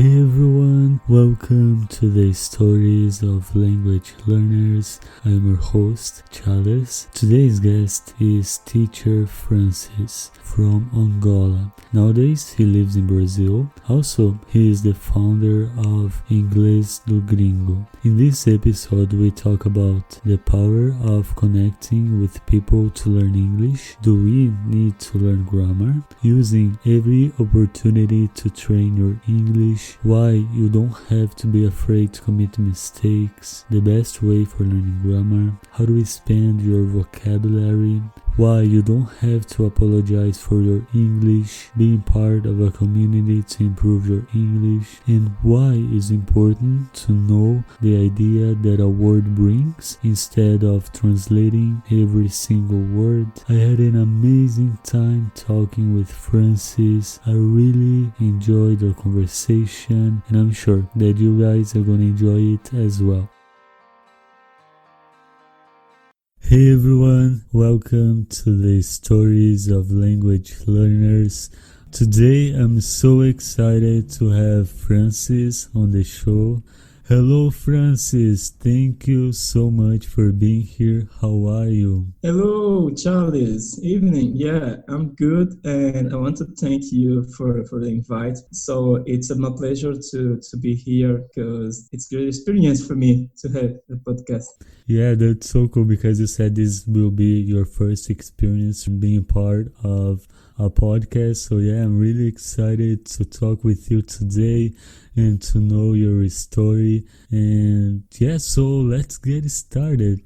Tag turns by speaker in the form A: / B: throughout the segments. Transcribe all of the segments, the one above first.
A: Hey everyone, welcome to the Stories of Language Learners. I am your host, Charles. Today's guest is teacher Francis from Angola. Nowadays, he lives in Brazil. Also, he is the founder of Inglês do Gringo. In this episode, we talk about the power of connecting with people to learn English. Do we need to learn grammar? Using every opportunity to train your English. Why you don't have to be afraid to commit mistakes. The best way for learning grammar. How to expand your vocabulary. Why you don't have to apologize for your English, being part of a community to improve your English, and why it's important to know the idea that a word brings instead of translating every single word. I had an amazing time talking with Francis. I really enjoyed our conversation, and I'm sure that you guys are gonna enjoy it as well. Hey everyone, welcome to the Stories of Language Learners. Today I'm so excited to have Francis on the show. Hello Francis, thank you so much for being here. How are you?
B: Hello, Charles. Evening. Yeah, I'm good, and I want to thank you for the invite. So it's my pleasure to be here because it's a great experience for me to have a podcast.
A: Yeah, that's so cool because you said this will be your first experience being part of a podcast. So yeah, I'm really excited to talk with you today and to know your story. And yeah, so let's get started.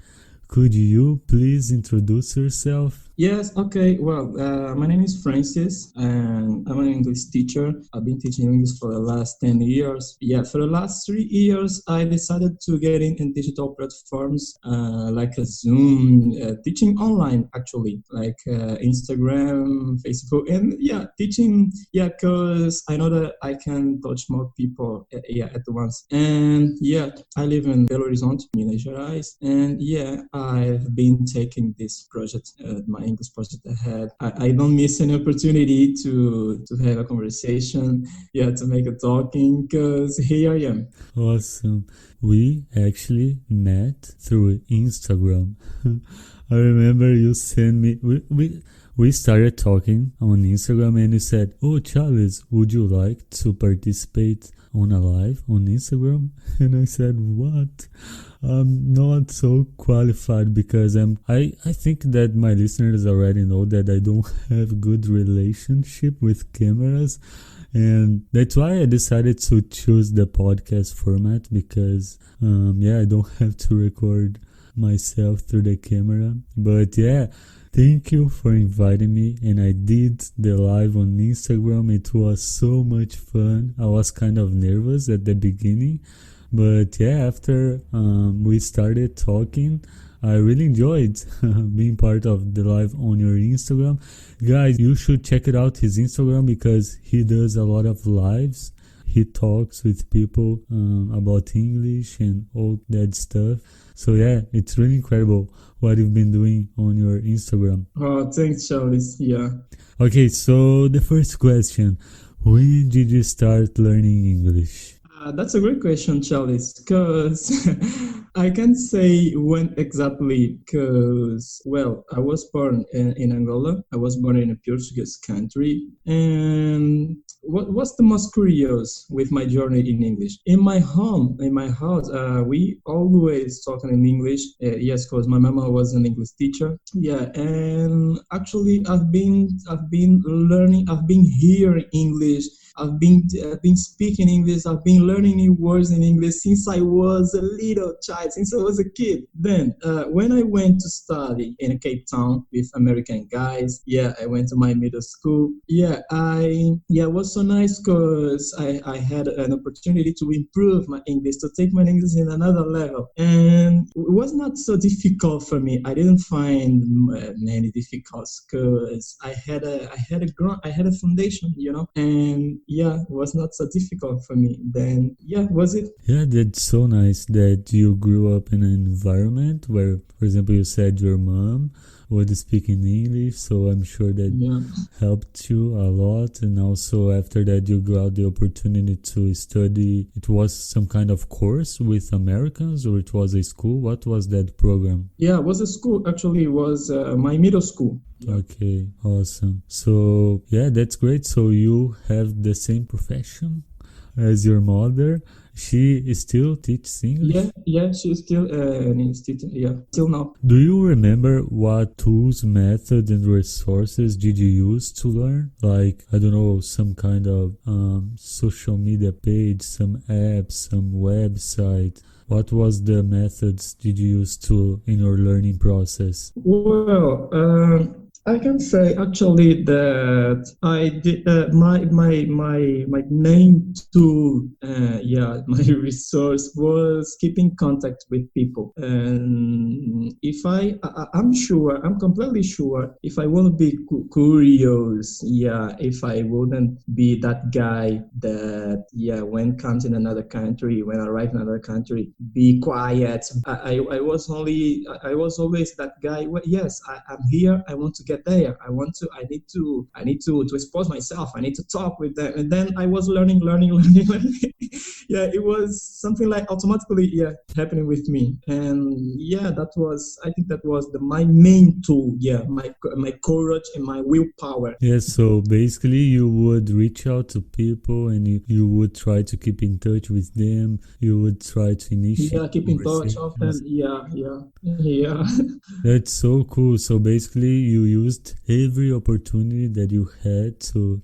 A: Could you please introduce yourself?
B: Yes, okay. Well, my name is Francis, and I'm an English teacher. I've been teaching English for the last 10 years. Yeah, for the last 3 years, I decided to get in digital platforms like a Zoom, teaching online, actually, like Instagram, Facebook, and yeah, teaching, yeah, because I know that I can touch more people, at once. And yeah, I live in Belo Horizonte, Minas Gerais, and yeah, I've been taking this project, my English project ahead. I don't miss any opportunity to have a conversation, yeah, to make a talking, because here I am.
A: Awesome. We actually met through Instagram. I remember you sent me, we started talking on Instagram and you said, "Oh, Charles, would you like to participate on a live on Instagram?" And I said, "What? I'm not so qualified because I think that my listeners already know that I don't have good relationship with cameras, and that's why I decided to choose the podcast format because I don't have to record myself through the camera. But yeah, thank you for inviting me, and I did the live on Instagram. It was so much fun. I was kind of nervous at the beginning, but yeah, after we started talking, I really enjoyed being part of the live on your Instagram. Guys, you should check it out, his Instagram, because he does a lot of lives. He talks with people about English and all that stuff. So yeah, it's really incredible what you've been doing on your Instagram.
B: Oh, thanks, Charles. Yeah.
A: Okay, so the first question, when did you start learning English?
B: That's a great question, Charles, because I can't say when exactly, because, well, I was born in Angola. I was born in a Portuguese country. And what's the most curious with my journey in English? In my house, we always talking in English. Yes, because my mama was an English teacher. Yeah, and actually, I've been learning. I've been hearing English. I've been speaking English. I've been learning new words in English since I was a little child, since I was a kid. Then, when I went to study in Cape Town with American guys, yeah, I went to my middle school. Yeah, it was so nice because I had an opportunity to improve my English, to take my English in another level, and it was not so difficult for me. I didn't find many difficulties because I had a foundation, and yeah, it was not so difficult for me. Then, yeah, was it?
A: Yeah, that's so nice that you grew up in an environment where, for example, you said your mom would speak in English, so I'm sure that
B: Yeah.
A: helped you a lot. And also after that you got the opportunity to study. It was some kind of course with Americans, or it was a school? What was that program?
B: Yeah, it was a school. Actually, it was my middle school. Yeah.
A: Okay, awesome. So yeah, that's great. So you have the same profession as your mother. She still teaches English.
B: Yeah, she's still an institute. Yeah, till now.
A: Do you remember what tools, methods, and resources did you use to learn? Like, I don't know, some kind of social media page, some apps, some website. What was the methods did you use to in your learning process?
B: Well, I can say actually that I did my main tool, yeah, my resource was keeping contact with people. And if I'm sure, I'm completely sure, if I want to be curious, yeah, if I wouldn't be that guy that, yeah, when comes in another country, when I arrive in another country, be quiet. I was always that guy. Well, yes, I'm here. I want to get there. I need to expose myself. I need to talk with them. And then I was learning. Yeah, it was something like automatically, yeah, happening with me. And yeah, I think that was my main tool. Yeah, my courage and my willpower.
A: Yes, so basically you would reach out to people and you would try to keep in touch with them. You would try to
B: Yeah,
A: initiate
B: keep in touch often.
A: conversations.
B: Yeah.
A: That's so cool. So basically you used every opportunity that you had to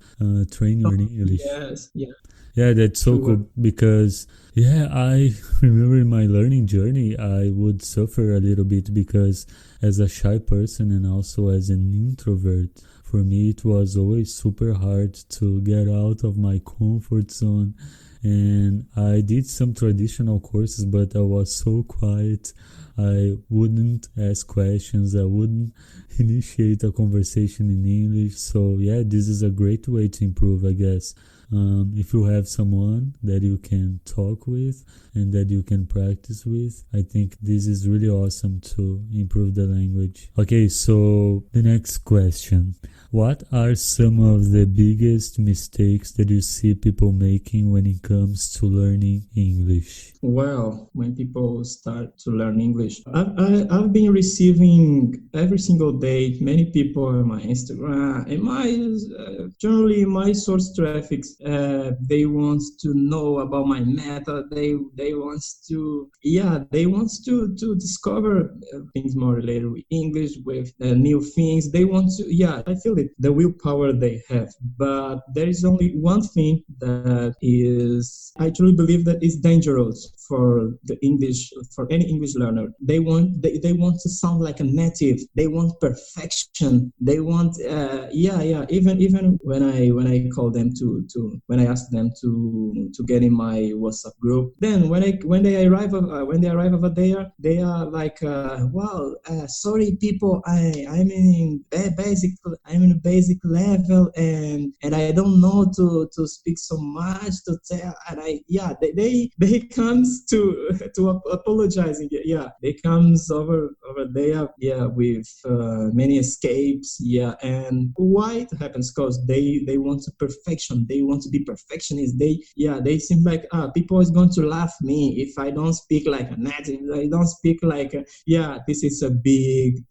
A: train your English.
B: Yes, yeah,
A: Yeah, that's so
B: sure.
A: cool because yeah, I remember in my learning journey, I would suffer a little bit because as a shy person and also as an introvert, for me it was always super hard to get out of my comfort zone. And I did some traditional courses, but I was so quiet. I wouldn't ask questions. I wouldn't initiate a conversation in English. So yeah, this is a great way to improve, I guess. If you have someone that you can talk with and that you can practice with, I think this is really awesome to improve the language. Okay, so the next question. What are some of the biggest mistakes that you see people making when it comes to learning English?
B: Well, when people start to learn English, I've been receiving every single day many people on my Instagram and my generally my source traffic. They want to know about my method. They want to discover things more related with English, with new things. They want to, yeah, I feel it, the willpower they have. But there is only one thing that is, I truly believe that is dangerous for any English learner. They want to sound like a native. They want perfection. They want even when I call them to when I ask them to get in my WhatsApp group, then when they arrive over there, they are like, wow, sorry people, I'm in a basic level, and I don't know to speak so much to tell, and they comes to apologizing. Yeah, they comes over there, yeah, with many escapes. Yeah, and why it happens? Because they want to perfection. They want to be perfectionists. They seem like, people is going to laugh me if I don't speak like a native. I don't speak like this is a big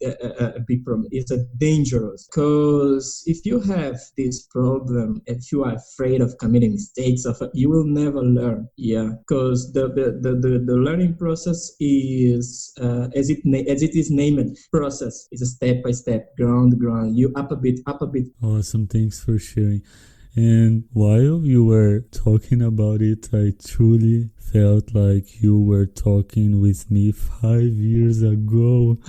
B: problem. It's a dangerous, because if you have this problem, if you are afraid of committing mistakes, you will never learn. Yeah, because the learning process is, as it is named, process is a step by step, ground, you up a bit.
A: Awesome, thanks for sharing. And while you were talking about it, I truly felt like you were talking with me 5 years ago.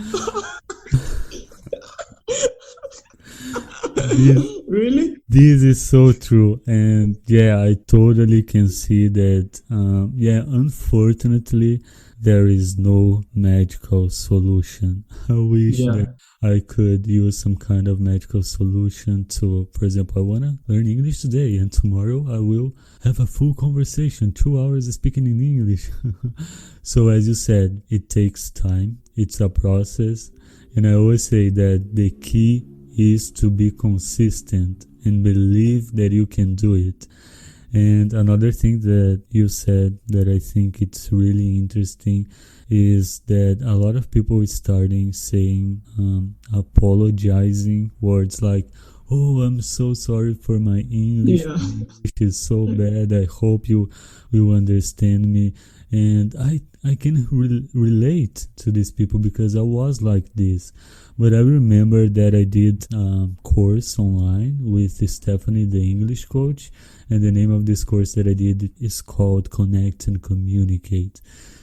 B: Really?
A: This is so true. And yeah, I totally can see that. Unfortunately, there is no magical solution. I wish that
B: Yeah.
A: I could use some kind of magical solution to, for example, I want to learn English today and tomorrow I will have a full conversation, 2 hours speaking in English. So as you said, it takes time. It's a process. And I always say that the key is to be consistent and believe that you can do it. And another thing that you said that I think it's really interesting is that a lot of people is starting saying apologizing words like, oh, I'm so sorry for my English.
B: Yeah.
A: My English is so bad. I hope you will understand me. And I can relate to these people because I was like this. But I remember that I did a course online with Stephanie, the English coach. And the name of this course that I did is called Connect and Communicate.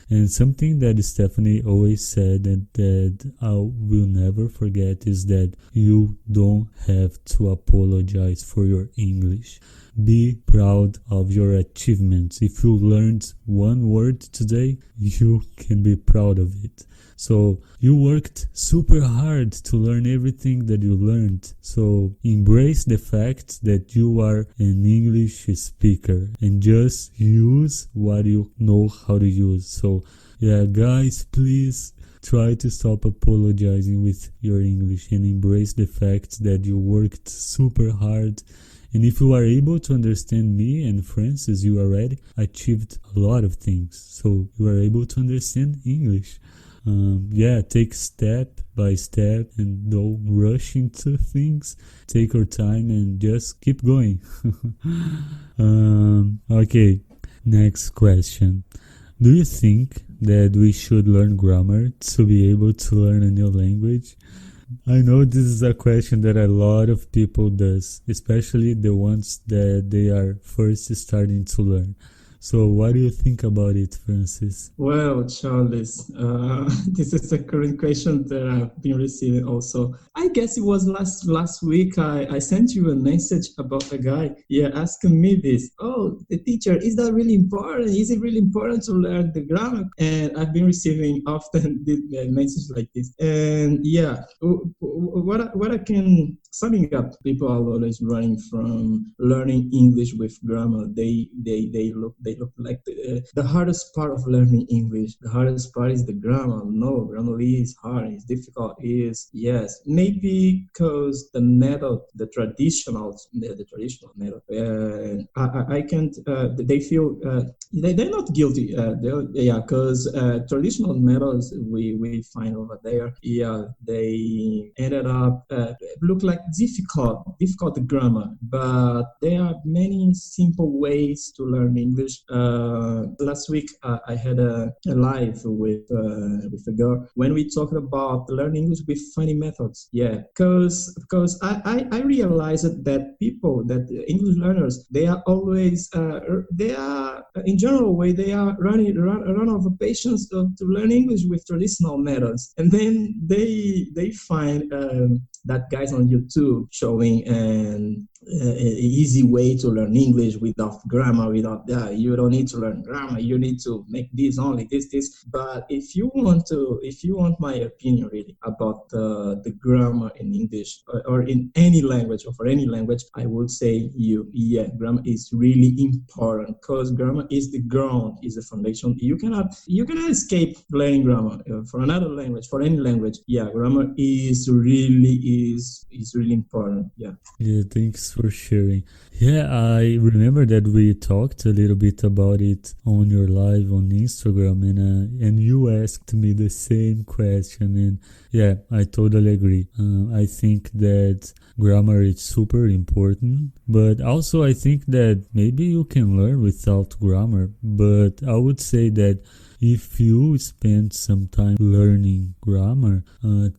A: And something that Stephanie always said and that I will never forget is that you don't have to apologize for your English. Be proud of your achievements. If you learned one word today, you can be proud of it. So you worked super hard to learn everything that you learned. So embrace the fact that you are an English speaker and just use what you know how to use. So yeah, guys, please try to stop apologizing with your English and embrace the fact that you worked super hard. And if you are able to understand me and Francis, you already achieved a lot of things. So you are able to understand English. Take step by step and don't rush into things. Take your time and just keep going. Okay, next question. Do you think that we should learn grammar to be able to learn a new language? I know this is a question that a lot of people does, especially the ones that they are first starting to learn. So what do you think about it, Francis?
B: Well, Charles, this is a current question that I've been receiving also. I guess it was last week I sent you a message about a guy, asking me this. Oh, the teacher, is that really important? Is it really important to learn the grammar? And I've been receiving often messages like this. And what I can summing up, people are always running from learning English with grammar. They look like the hardest part of learning English. The hardest part is the grammar. No, grammar is hard. It's difficult. Yes, maybe because the method, the traditional method. I can't. They feel they're not guilty. Because traditional methods we find over there. They ended up look like difficult grammar, but there are many simple ways to learn English. Last week I had a live with a girl when we talked about learning English with funny methods. Because I realized that English learners, they are always they are in general way they are run out of patience to learn English with traditional methods, and then they find that guys on YouTube showing an easy way to learn English without grammar, without that. You don't need to learn grammar. You need to make this only this. But if you want my opinion really about the grammar in English or in any language or for any language, I would say grammar is really important because grammar is the ground, is the foundation. You cannot escape learning grammar for another language, for any language. Grammar is really important.
A: Yeah, thanks for sharing. Yeah, I remember that we talked a little bit about it on your live on Instagram, and you asked me the same question, and yeah, I totally agree. I think that grammar is super important, but also I think that maybe you can learn without grammar, but I would say that if you spend some time learning grammar,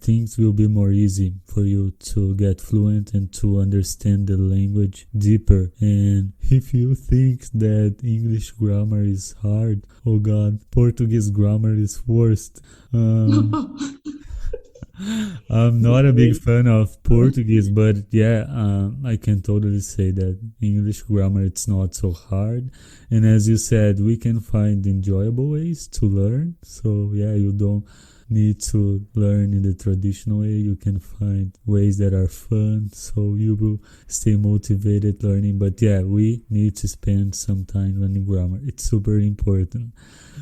A: things will be more easy for you to get fluent and to understand the language deeper. And if you think that English grammar is hard, oh God, Portuguese grammar is worst. I'm not a big fan of Portuguese, but I can totally say that English grammar, it's not so hard. And as you said, we can find enjoyable ways to learn. So you don't need to learn in the traditional way. You can find ways that are fun, so you will stay motivated learning. But yeah, we need to spend some time learning grammar. It's super important.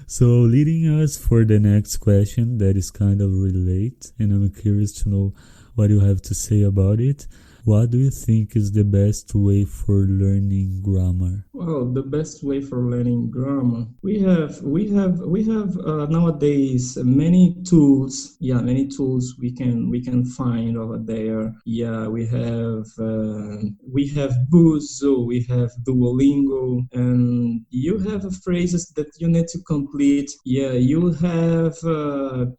A: So leading us for the next question that is kind of relate, and I'm curious to know what you have to say about it. What do you think is the best way for learning grammar?
B: Well, the best way for learning grammar, we have nowadays many tools. Yeah, many tools we can find over there. Yeah, we have Buzo, we have Duolingo, and you have phrases that you need to complete. Yeah, you have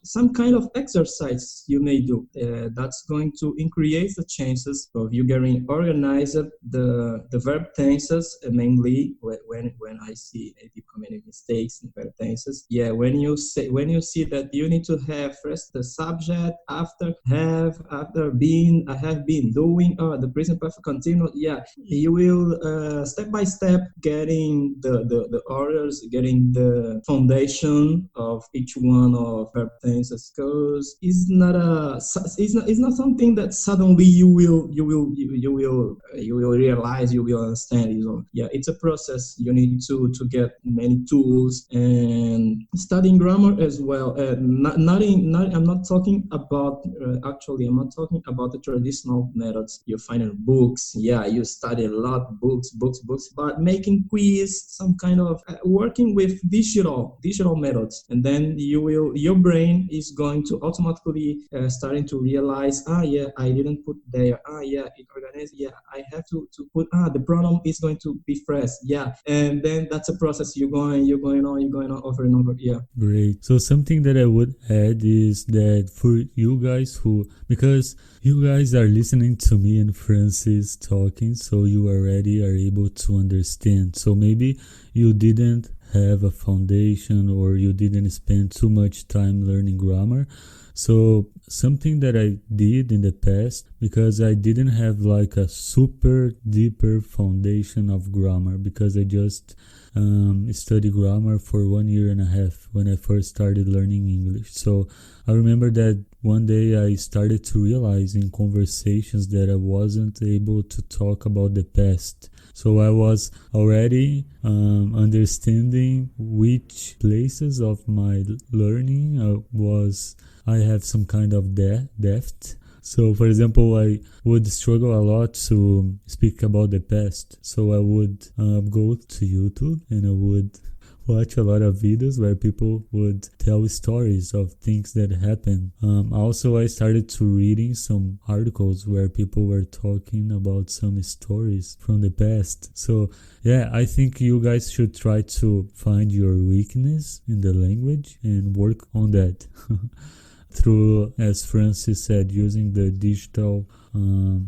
B: some kind of exercise you may do. That's going to increase the chances of you getting organized the verb tenses, mainly when I see native committing mistakes in verb tenses. Yeah, when you see that you need to have first the subject, after have, after been, I have been doing, the present perfect continuous. Yeah, you will step by step getting the orders, getting the foundation of each one of verb tenses, because it's not something that suddenly you will realize, you will understand. Yeah, it's a process. You need to get many tools and studying grammar as well. I'm not talking about actually. I'm not talking about the traditional methods you find in books. Yeah, you study a lot books, but making quiz, some kind of working with digital methods, and then your brain is going to automatically starting to realize, yeah, I didn't put there, yeah, it organized, yeah, I have to put, the pronoun is going to be phrased, yeah, and then that's a process. You're going on over and over. Yeah,
A: Great. So something that I would add is that for you guys because you guys are listening to me and Francis talking, so you already are able to understand. So maybe you didn't have a foundation or you didn't spend too much time learning grammar. So something that I did in the past, because I didn't have like a super deeper foundation of grammar, because I just studied grammar for 1.5 years when I first started learning English. So I remember that one day I started to realize in conversations that I wasn't able to talk about the past. So I was already understanding which places of my learning I have some kind of depth. So, for example, I would struggle a lot to speak about the past. So I would go to YouTube and I would watch a lot of videos where people would tell stories of things that happened. Also, I started to reading some articles where people were talking about some stories from the past. So yeah, I think you guys should try to find your weakness in the language and work on that. Through, as Francis said, using the digital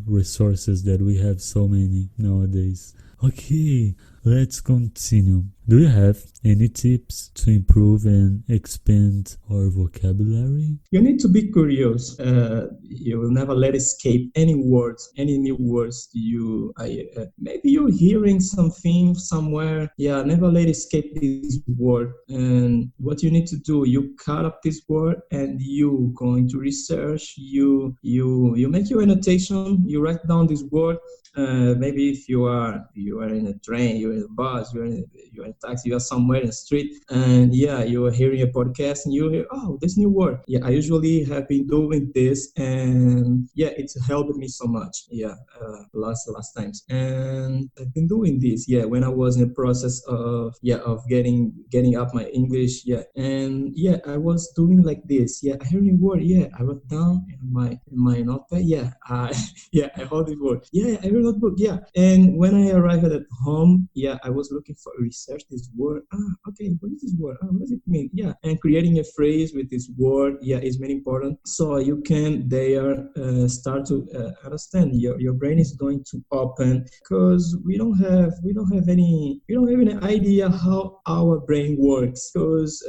A: resources that we have so many nowadays. Okay, let's continue. Do you have any tips to improve and expand our vocabulary?
B: you need to be curious. You will never let escape any words, any new words. Maybe you're hearing something somewhere. Yeah, never let escape this word. And what you need to do, you cut up this word and you go into research. You make your annotation. You write down this word. Maybe if you are in a train, you're in a bus, you're in a taxi, you are somewhere in the street, and yeah, you are hearing a podcast, and you hear, oh, this new word. Yeah, I usually have been doing this, and yeah, it's helped me so much. Yeah, last times, and I've been doing this. Yeah, when I was in the process of getting up my English. Yeah, and yeah, I was doing like this. Yeah, I heard a new word. Yeah, I wrote down in my notepad. Yeah, I hold this word. Yeah, I read that book. Yeah, and when I arrived at home, yeah, I was looking for research this word. Okay, what is this word? What does it mean? Yeah, and creating a phrase with this word, yeah, is very important. So you can there start to understand. Your brain is going to open, because we don't have any idea how our brain works, because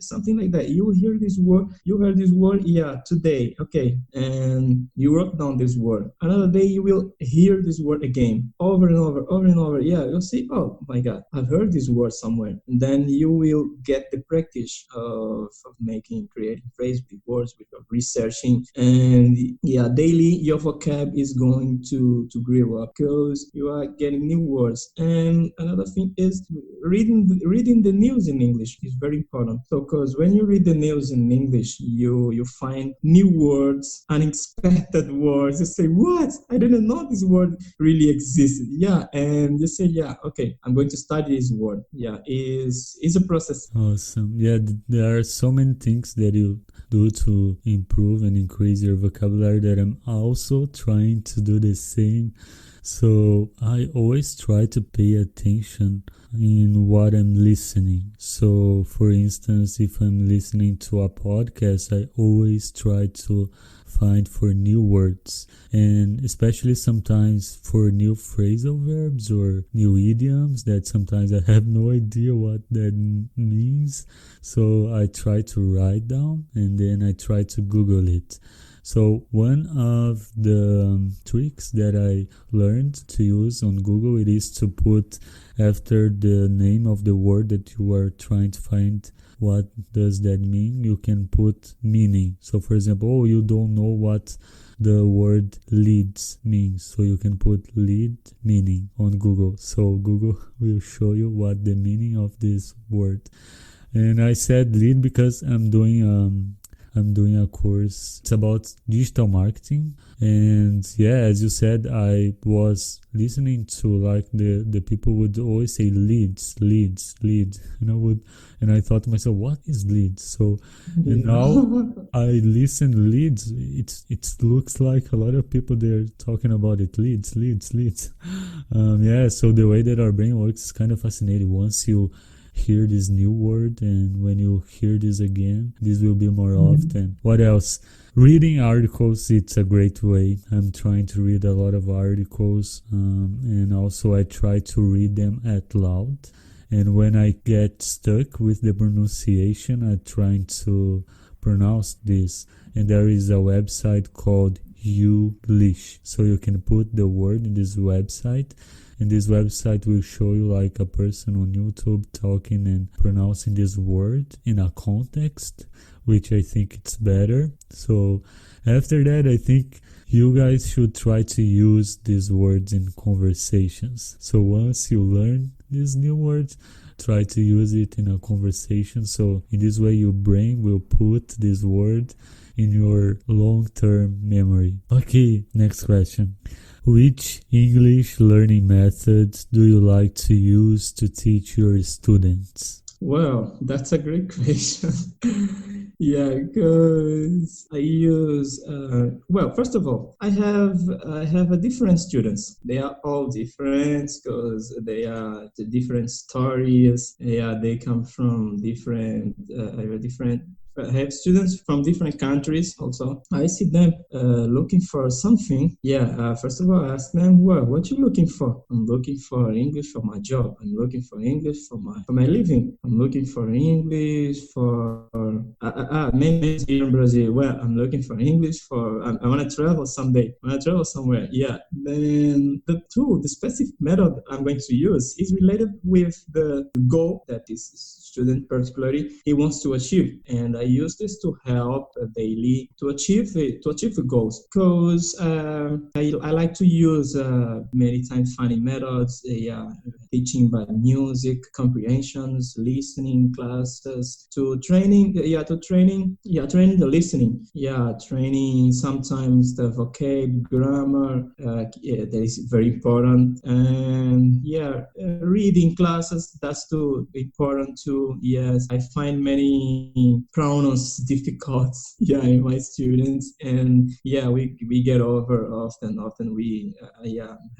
B: something like that. You hear this word, you heard this word, yeah, today, okay, and you wrote down this word. Another day you will hear this word again, over and over, over and over. Yeah, you'll say, oh my God, I've heard this word somewhere. And then you will get the practice of making creative phrase with words, with researching, and yeah, daily your vocab is going to grow up because you are getting new words. And another thing is reading the news in English is very important. So, because when you read the news in English, you find new words, unexpected words. You say, "What? I didn't know this word really existed." Yeah, and you say, "Yeah, okay, I'm going to study this word." Yeah, is a process.
A: Awesome. Yeah, there are so many things that you do to improve and increase your vocabulary that I'm also trying to do the same. So I always try to pay attention in what I'm listening. So for instance, if I'm listening to a podcast, I always try to find for new words, and especially sometimes for new phrasal verbs or new idioms that sometimes I have no idea what that means. So I try to write down and then I try to Google it. So one of the tricks that I learned to use on Google, it is to put after the name of the word that you are trying to find what does that mean, you can put meaning. So for example, you don't know what the word leads means, so you can put lead meaning on Google. So Google will show you what the meaning of this word. And I said lead because I'm doing a course. It's about digital marketing. And yeah, as you said, I was listening to like the people would always say leads. And I thought to myself, what is leads? So and now I listen leads. It looks like a lot of people they're talking about it. Leads. Yeah, so the way that our brain works is kind of fascinating. Once you hear this new word, and when you hear this again, this will be more often. What else? Reading articles, it's a great way. I'm trying to read a lot of articles, and also I try to read them out loud. And when I get stuck with the pronunciation, I'm trying to pronounce this. And there is a website called Youglish, so you can put the word in this website, and this website will show you like a person on YouTube talking and pronouncing this word in a context, which I think it's better. So after that, I think you guys should try to use these words in conversations. So once you learn these new words, try to use it in a conversation. So in this way, your brain will put this word in your long-term memory. Okay, next question. Which English learning methods do you like to use to teach your students?
B: Well, that's a great question. Yeah, because I use well, first of all, I have a different students. They are all different because they are the different stories. Yeah, they come from different different. I have students from different countries also. I see them looking for something. Yeah, first of all, I ask them, well, what you looking for? I'm looking for English for my job. I'm looking for English for my living. I'm looking for English for maybe here in Brazil. Well, I'm looking for English for I want to travel someday. I want to travel somewhere. Yeah. Then the specific method I'm going to use is related with the goal that this student particularly he wants to achieve, and I use this to help daily to achieve the goals. Because I like to use many times funny methods, teaching by music, comprehensions, listening classes, training the listening, training sometimes the vocab, grammar, that is very important, and reading classes, that's too important too. Yes, I find many pronouns difficult, in my students, and we get over often we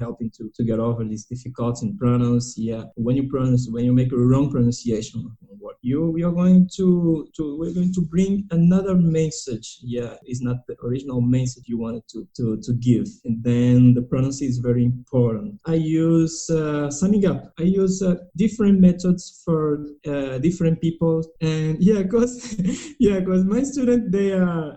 B: helping to get over these difficulties in pronouns. When you make a wrong pronunciation of one word, we are going to we're going to bring another message. It's not the original message you wanted to give, and then the pronunciation is very important. I use summing up. I use different methods for different people, and yeah, cause yeah, cause my students, they are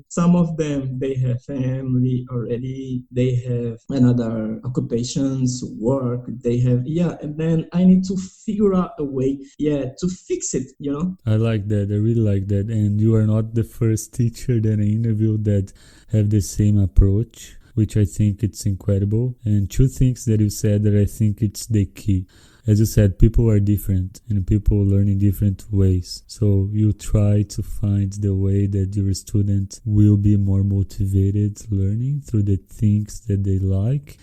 B: some of them, they have family already, they have another occupations, work, they have, yeah, and then I need to figure out a way, yeah, to fix it, you know.
A: I like that. I really like that. And you are not the first teacher that I interviewed that have the same approach, which I think it's incredible. And two things that you said that I think it's the key. As you said, people are different and people learn in different ways. So you try to find the way that your student will be more motivated learning through the things that they like.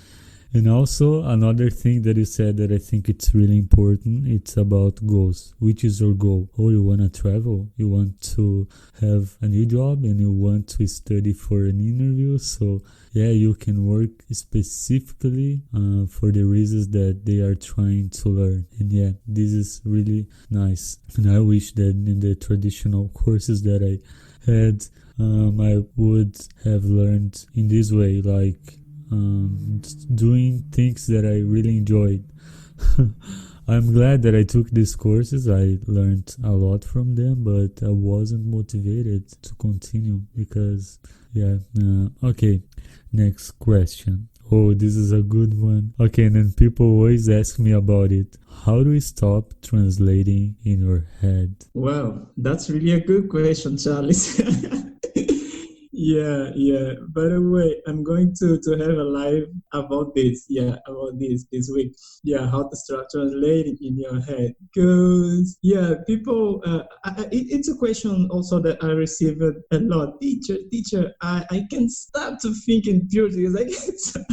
A: And also another thing that you said that I think it's really important, it's about goals. Which is your goal? Oh, you want to travel? You want to have a new job and you want to study for an interview? So yeah, you can work specifically for the reasons that they are trying to learn. And yeah, this is really nice. And I wish that in the traditional courses that I had, I would have learned in this way, like doing things that I really enjoyed. I'm glad that I took these courses. I learned a lot from them, but I wasn't motivated to continue because, yeah. Okay, next question. Oh, this is a good one. Okay, and then people always ask me about it. How do we stop translating in your head?
B: Well, that's really a good question, Charles. Yeah, yeah. By the way, I'm going to have a live about this. Yeah, about this week. Yeah, how to start translating in your head. Because yeah, people. It's a question also that I receive a lot. Teacher, I can start to think in Portuguese. I can.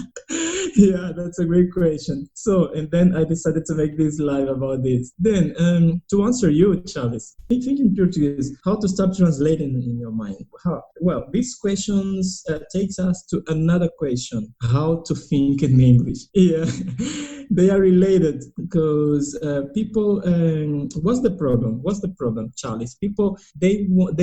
B: Yeah, that's a great question. So, and then I decided to make this live about this. Then, to answer you, Charles, think in Portuguese, how to start translating in your mind? How? Well, these questions takes us to another question: how to think in English. Yeah, they are related because people. What's the problem? What's the problem, Charles? People they want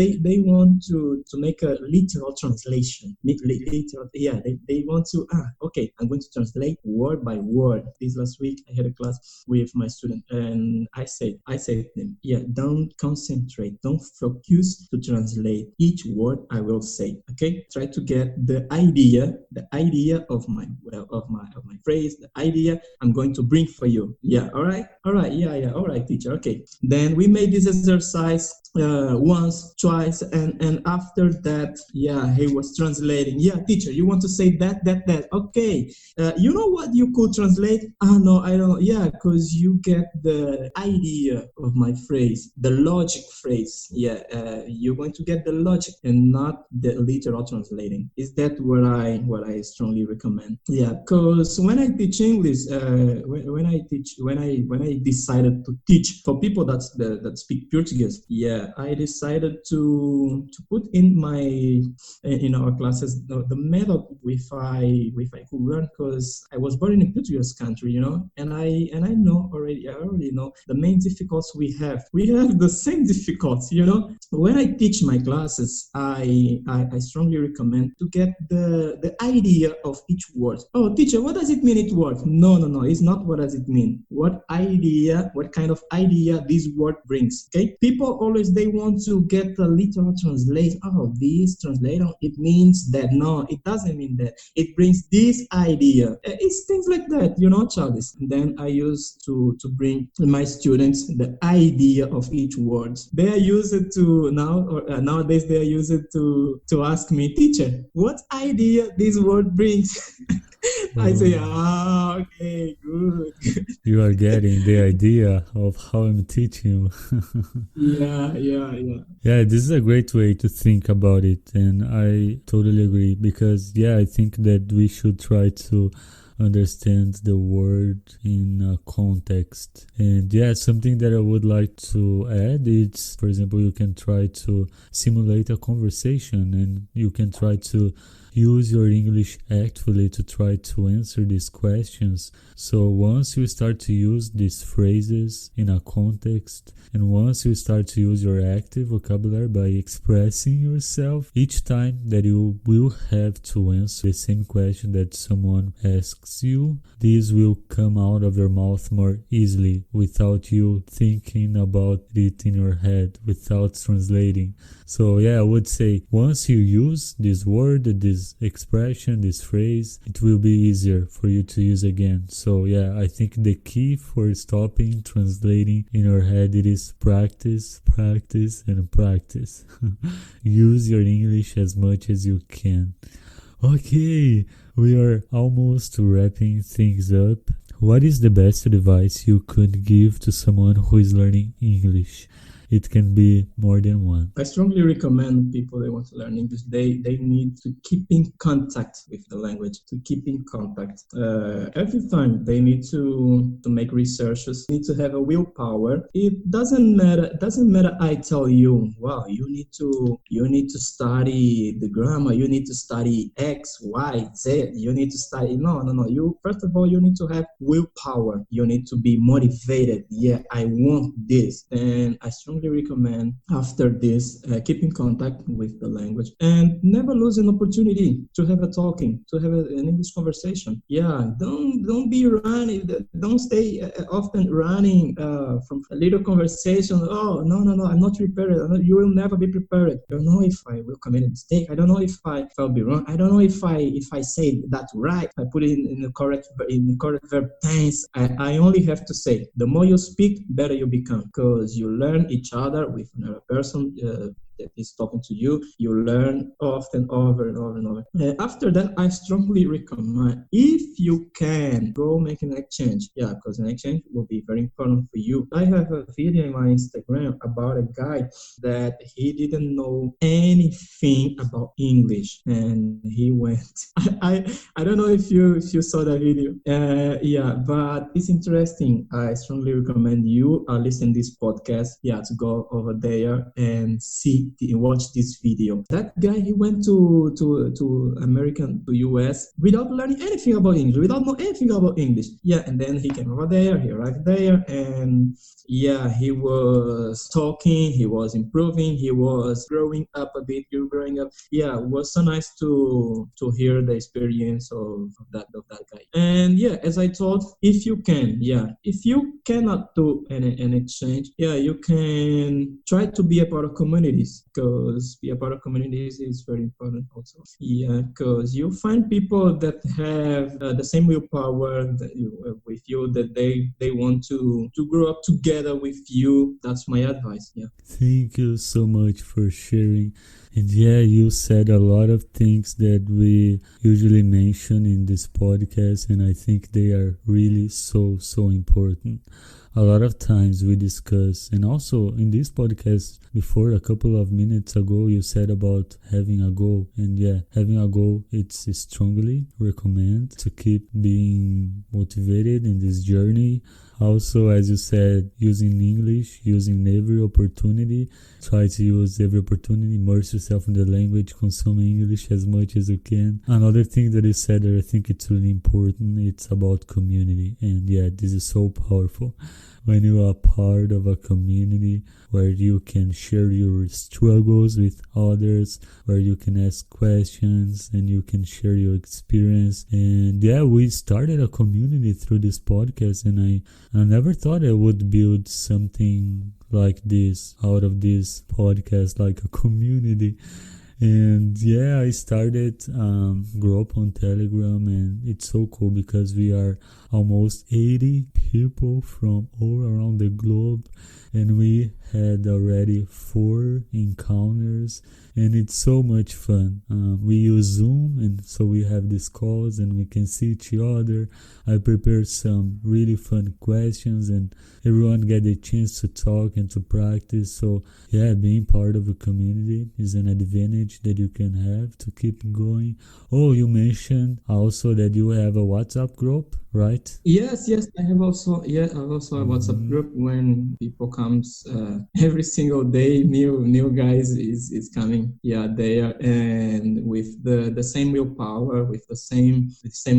B: to make a literal translation. Literal, yeah, they want to. Okay, I'm going to translate word by word. This last week I had a class with my student and I said to them, yeah, don't concentrate, don't focus to translate each word I will say. Okay, try to get the idea of my phrase, the idea I'm going to bring for you. Yeah, all right, yeah, all right, teacher. Okay, then we made this exercise once, twice, and after that, yeah, he was translating. Yeah, teacher, you want to say that. Okay, you know what you could translate? No, I don't. Yeah, because you get the idea of my phrase, the logic phrase. Yeah, you're going to get the logic and not the literal translating. Is that what I strongly recommend? Yeah, because when I teach English, when I decided to teach for people that speak Portuguese, yeah, I decided to put in our classes the method if I could learn, because I was born in a Portuguese country, you know, and I already know the main difficulties we have. We have the same difficulties, you know. When I teach my classes, I strongly recommend to get the idea of each word. Oh, teacher, what does it mean each word? No, it's not what does it mean. What kind of idea this word brings. Okay, people always they want to get a literal translation. Oh, this translation, it means that. No, it doesn't mean that. It brings this idea. It's things like that, you know, Charles. And then I used to bring my students the idea of each word. They are used to nowadays they are used to ask me, teacher, what idea this word brings? I say, okay, good.
A: You are getting the idea of how I'm teaching you.
B: Yeah.
A: Yeah, this is a great way to think about it, and I totally agree because, yeah, I think that we should try to understand the word in a context. And yeah, something that I would like to add is, for example, you can try to simulate a conversation and you can try to use your English actively to try to answer these questions. So once you start to use these phrases in a context, and once you start to use your active vocabulary by expressing yourself, each time that you will have to answer the same question that someone asks you, this will come out of your mouth more easily without you thinking about it in your head, without translating. So yeah, I would say once you use this word, this expression, this phrase, it will be easier for you to use again. So yeah, I think the key for stopping translating in your head, it is practice, practice, and practice. Use your English as much as you can. Okay, we are almost wrapping things up. What is the best advice you could give to someone who is learning English? It can be more than one.
B: I strongly recommend people that want to learn English, they need to keep in contact with the language, to keep in contact. Every time they need to make researches, need to have a willpower. It doesn't matter I tell you, wow, you need to study the grammar, you need to study X, Y, Z, you need to study. No. You, first of all, you need to have willpower. You need to be motivated. Yeah, I want this. And I strongly recommend after this keep in contact with the language and never lose an opportunity to have an English conversation. Yeah, don't be running, don't stay often running from a little conversation. Oh, no, I'm not prepared. You will never be prepared. I don't know if I will commit a mistake. I don't know if I'll be wrong. I don't know if I say that right, if I put it in the correct verb tense. I only have to say, the more you speak, better you become, because you learn each other with another person that is talking to you. You learn often over and over and over. After that, I strongly recommend, if you can, go make an exchange. Yeah, because an exchange will be very important for you. I have a video in my Instagram about a guy that he didn't know anything about English, and he went. I don't know if you saw that video. Yeah, but it's interesting. I strongly recommend you listen this podcast. Yeah, to go over there and watch this video. That guy, he went to US without learning anything about English, without know anything about English. Yeah, and then he came over there, he arrived there, and yeah, he was talking, he was improving, he was growing up a bit, Yeah, it was so nice to hear the experience of that guy. And yeah, as I told, if you cannot do an exchange, yeah, you can try to be a part of communities, because be a part of communities is very important also. Yeah, because you find people that have the same willpower with you, that they want to grow up together with you. That's my advice. Yeah.
A: Thank you so much for sharing. And yeah, you said a lot of things that we usually mention in this podcast, and I think they are really so important. A lot of times we discuss, and also in this podcast before, a couple of minutes ago, you said about having a goal. And yeah, having a goal, it's strongly recommend to keep being motivated in this journey. Also, as you said, using English, using every opportunity, try to use every opportunity, immerse yourself in the language, consume English as much as you can. Another thing that you said that I think it's really important, it's about community. And yeah, this is so powerful. When you are part of a community where you can share your struggles with others, where you can ask questions and you can share your experience. And yeah, we started a community through this podcast, and I never thought I would build something like this out of this podcast, like a community. And yeah, I started group on Telegram, and it's so cool because we are almost 80 people from all around the globe, and we had already 4 encounters, and it's so much fun. We use Zoom, and so we have these calls and we can see each other. I prepared some really fun questions, and everyone get a chance to talk and to practice. So yeah, being part of a community is an advantage that you can have to keep going. Oh, you mentioned also that you have a WhatsApp group, right?
B: Yes, I have also a WhatsApp group when people comes every single day. New guys is coming. Yeah, they are, and with the same willpower, with the same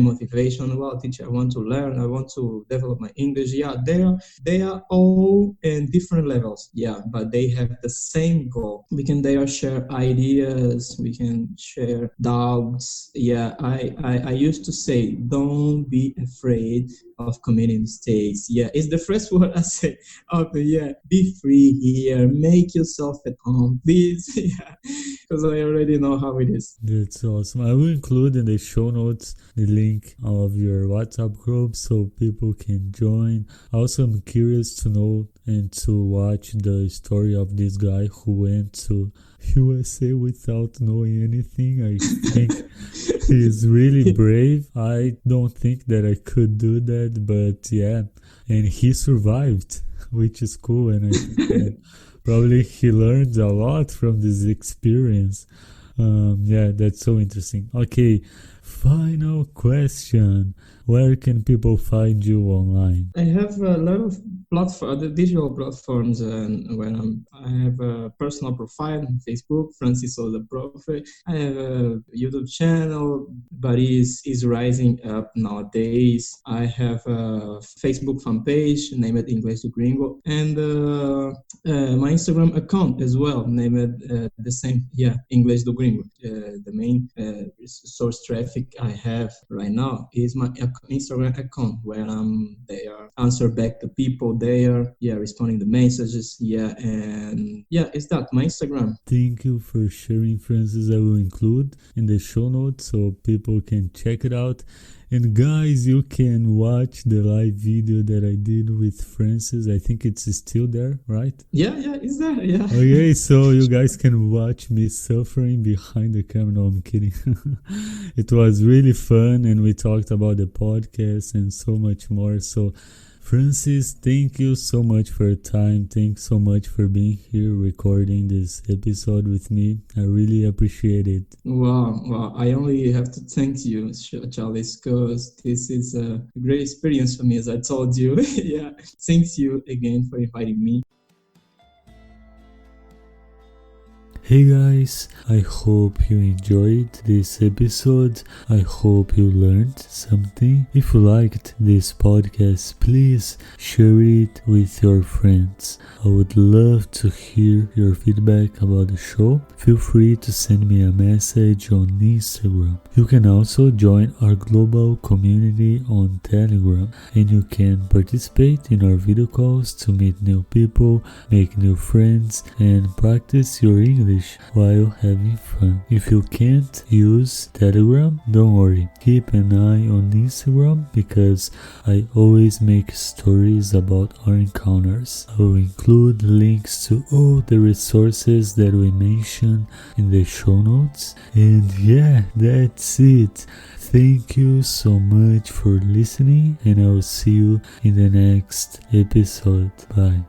B: motivation. Well, teacher, I want to learn. I want to develop my English. Yeah, they are all in different levels. Yeah, but they have the same goal. They are share ideas. We can share doubts. Yeah, I used to say, don't be afraid of committing mistakes. Yeah, it's the first word I say. Okay, yeah, be free here. Make yourself at home, please. Yeah, because I already know how it is.
A: That's awesome. I will include in the show notes the link of your WhatsApp group so people can join. Also, I'm curious to know and to watch the story of this guy who went to USA without knowing anything. I think he is really brave. I don't think that I could do that, but yeah, and he survived, which is cool, and I think that probably he learned a lot from this experience. Yeah, that's so interesting. Okay, final question. Where can people find you online?
B: I have a lot of the digital platforms, and I have a personal profile on Facebook, Francis Souza Profe. I have a YouTube channel, but is rising up nowadays. I have a Facebook fan page named Inglês do Gringo, and my Instagram account as well, named the same, yeah, Inglês do Gringo. The main source traffic I have right now is my Instagram account, where I'm there, answer back to people there, yeah, responding the messages, yeah, and yeah, it's that, my Instagram.
A: Thank you for sharing, Francis. I will include in the show notes so people can check it out. And guys, you can watch the live video that I did with Francis. I think it's still there, right?
B: Yeah, it's there, yeah.
A: Okay, so you guys can watch me suffering behind the camera. No, I'm kidding. It was really fun, and we talked about the podcast and so much more. So Francis, thank you so much for your time. Thanks so much for being here recording this episode with me. I really appreciate it.
B: Wow. I only have to thank you, Charles, because this is a great experience for me, as I told you. Yeah, thanks you again for inviting me.
A: Hey guys, I hope you enjoyed this episode. I hope you learned something. If you liked this podcast, please share it with your friends. I would love to hear your feedback about the show. Feel free to send me a message on Instagram. You can also join our global community on Telegram, and you can participate in our video calls to meet new people, make new friends, and practice your English while having fun. If you can't use Telegram, don't worry. Keep an eye on Instagram because I always make stories about our encounters. I will include links to all the resources that we mentioned in the show notes. And yeah, that's it. Thank you so much for listening, and I will see you in the next episode. Bye.